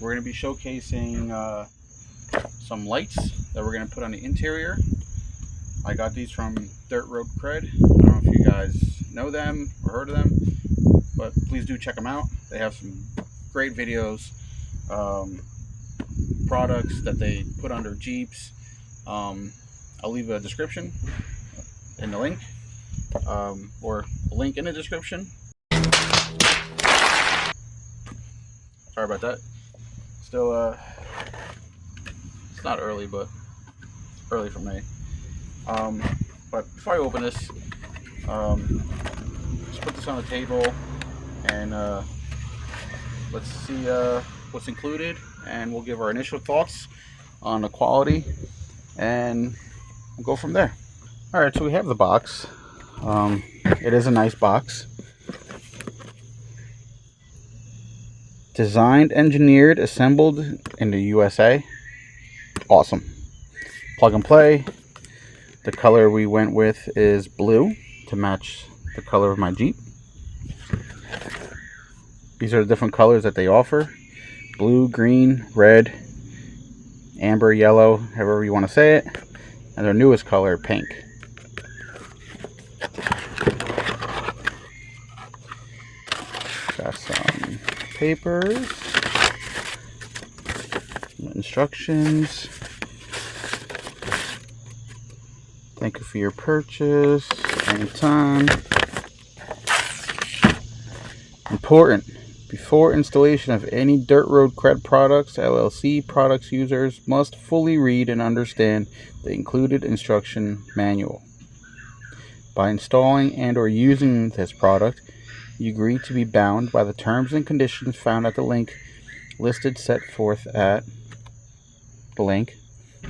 we're going to be showcasing some lights that we're going to put on the interior. I got these from Dirt Road Cred. I don't know if you guys know them or heard of them, but please do check them out. They have some great videos, products that they put under Jeeps. I'll leave a description in the link, or a link in the description. Sorry about that. Still, it's not early, but early for me. But before I open this, just put this on the table and let's see what's included, and we'll give our initial thoughts on the quality, and we'll go from there. All right, so we have the box. It is a nice box. Designed, engineered, assembled in the USA. Awesome. Plug and play. The color we went with is blue to match the color of my Jeep. These are the different colors that they offer: blue, green, red, amber, yellow, however you want to say it, and their newest color, pink. Got some papers, instructions. Thank you for your purchase. Anytime. Important. Before installation of any Dirt Road Cred products, LLC products, users must fully read and understand the included instruction manual. By installing and or using this product, you agree to be bound by the terms and conditions found at the link listed set forth at the link.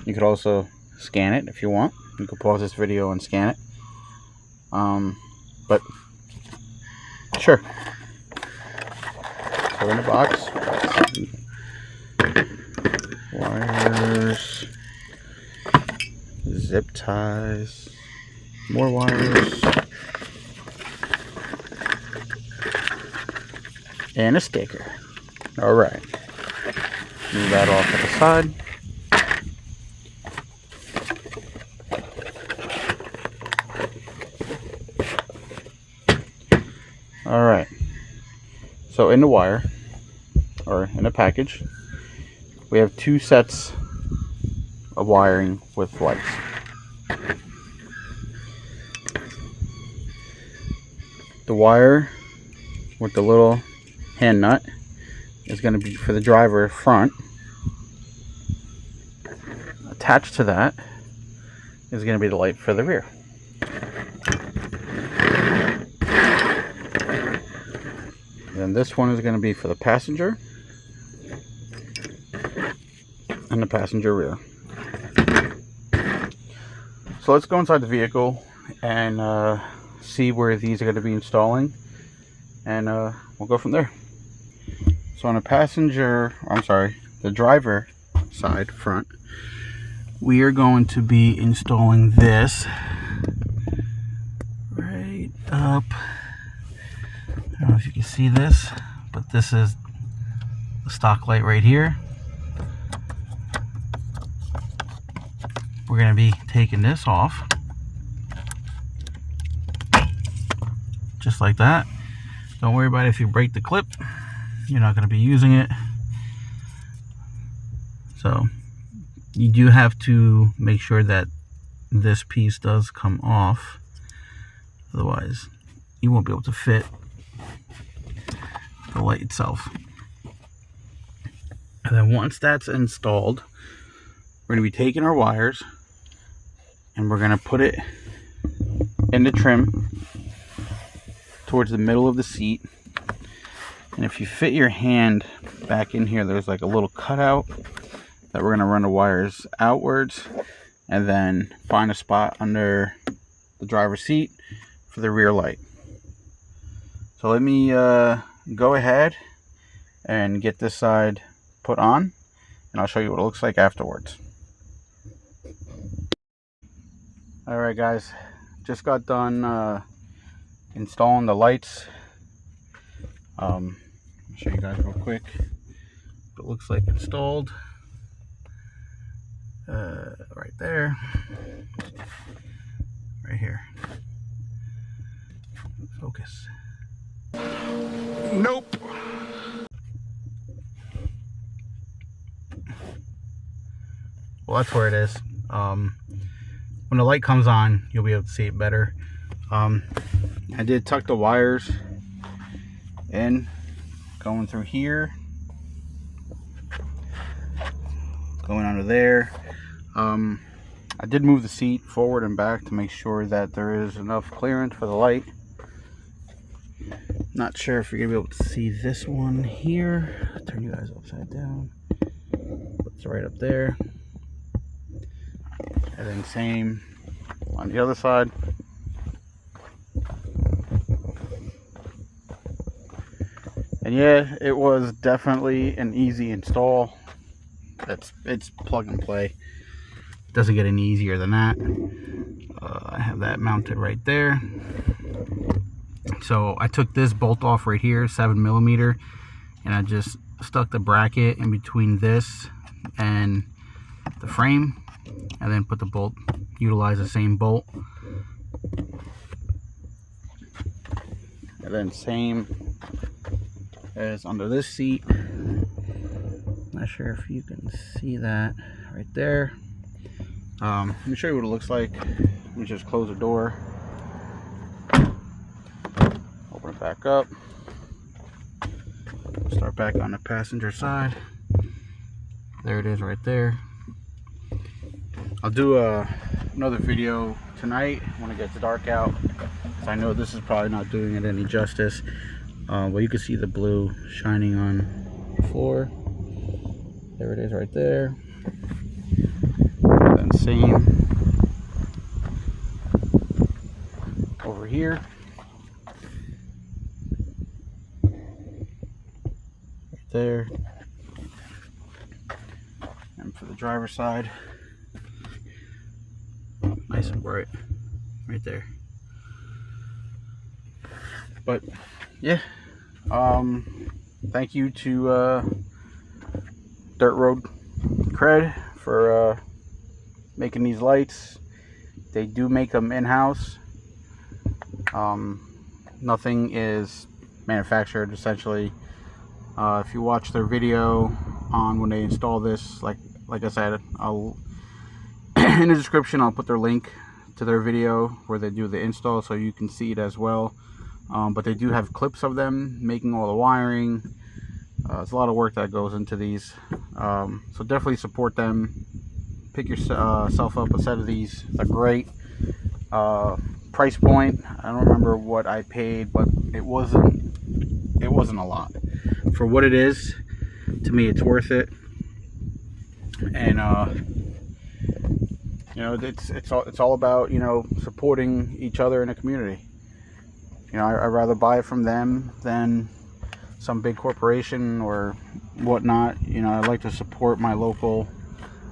You could also scan it if you want. You can pause this video and scan it. But sure. So in the box, wires, zip ties, more wires, and a sticker. All right. Move that off to the side. All right. So in the wire, or in a package, we have two sets of wiring with lights. The wire with the little hand nut is going to be for the driver front. Attached to that is going to be the light for the rear. And this one is going to be for the passenger and the passenger rear. So let's go inside the vehicle and see where these are going to be installing, and we'll go from there. So on the driver side front, we are going to be installing this right up. I don't know if you can see this, but this is the stock light right here. We're going to be taking this off, just like that. Don't worry about it if you break the clip. You're not going to be using it. So you do have to make sure that this piece does come off. Otherwise, you won't be able to fit the light itself. And then once that's installed, we're going to be taking our wires and we're going to put it in the trim towards the middle of the seat. And if you fit your hand back in here, there's like a little cutout that we're going to run the wires outwards, and then find a spot under the driver's seat for the rear light. So let me go ahead and get this side put on, and I'll show you what it looks like afterwards. Alright guys, just got done installing the lights. I'll show you guys real quick. The looks like installed. Right there. Right here. Focus. Nope. Well, that's where it is. When the light comes on, you'll be able to see it better. I did tuck the wires in, going through here, going under there. I did move the seat forward and back to make sure that there is enough clearance for the light. Not sure if you're gonna be able to see this one here. I'll turn you guys upside down. It's right up there. And then same on the other side. And yeah, it was definitely an easy install. It's plug and play. Doesn't get any easier than that. I have that mounted right there. So I took this bolt off right here, 7mm, and I just stuck the bracket in between this and the frame, and then put the bolt, utilize the same bolt. And then same as under this seat. Not sure if you can see that right there. Let me show you what it looks like. Let me just close the door, open it back up, start back on the passenger side. There it is right there. I'll do another video tonight when it gets dark out, because I know this is probably not doing it any justice. But you can see the blue shining on the floor. There it is right there. And same over here. Right there. And for the driver's side, nice and bright right there. But yeah, thank you to Dirt Road Cred for making these lights. They do make them in-house. Nothing is manufactured essentially. If you watch their video on when they install this, like I said, I'll in the description I'll put their link to their video where they do the install, so you can see it as well. But they do have clips of them making all the wiring. It's a lot of work that goes into these, so definitely support them. Pick yourself up a set of these. They're great. Price point, I don't remember what I paid, but it wasn't a lot for what it is. To me, it's worth it. And you know, it's all about, you know, supporting each other in a community. You know, I'd rather buy it from them than some big corporation or whatnot. You know, I like to support my local,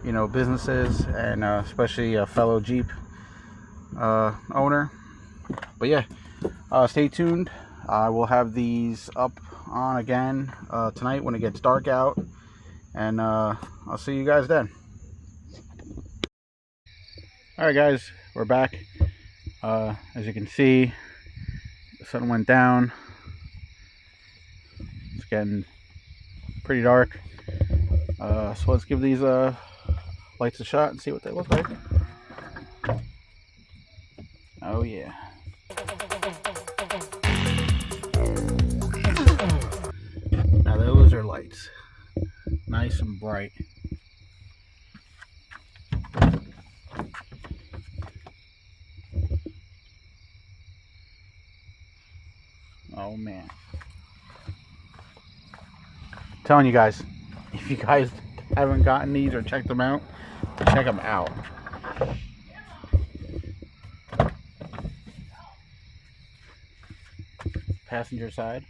you know, businesses, and especially a fellow Jeep owner. But yeah, stay tuned. I will have these up on again tonight when it gets dark out, and I'll see you guys then. Alright guys, we're back. As you can see, the sun went down. It's getting pretty dark. So let's give these lights a shot and see what they look like. Oh yeah. Now those are lights. Nice and bright. Oh man. I'm telling you guys, if you guys haven't gotten these or checked them out, check them out. Passenger side,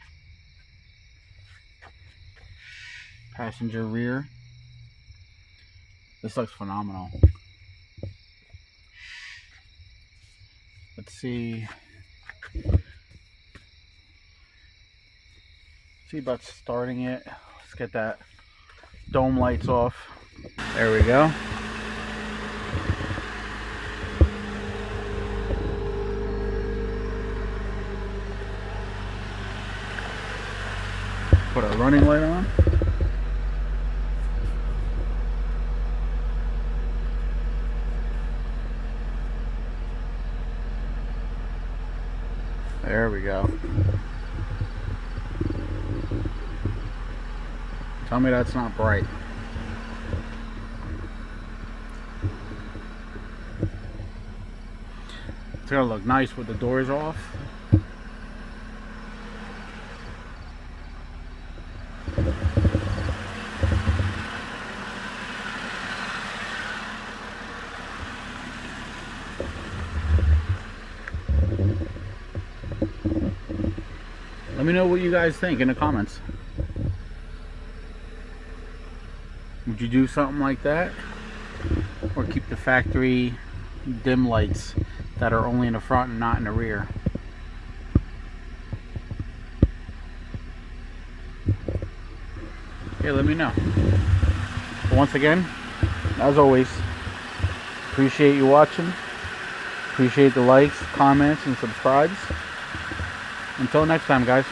passenger rear. This looks phenomenal. Let's see about starting it. Let's get that dome lights off. There we go. Put our running light on. There we go. Tell me that's not bright. It's gonna look nice with the doors off. Let me know what you guys think in the comments. Would you do something like that? Or keep the factory dim lights that are only in the front and not in the rear? Okay, let me know. But once again, as always, appreciate you watching. Appreciate the likes, comments, and subscribes. Until next time, guys.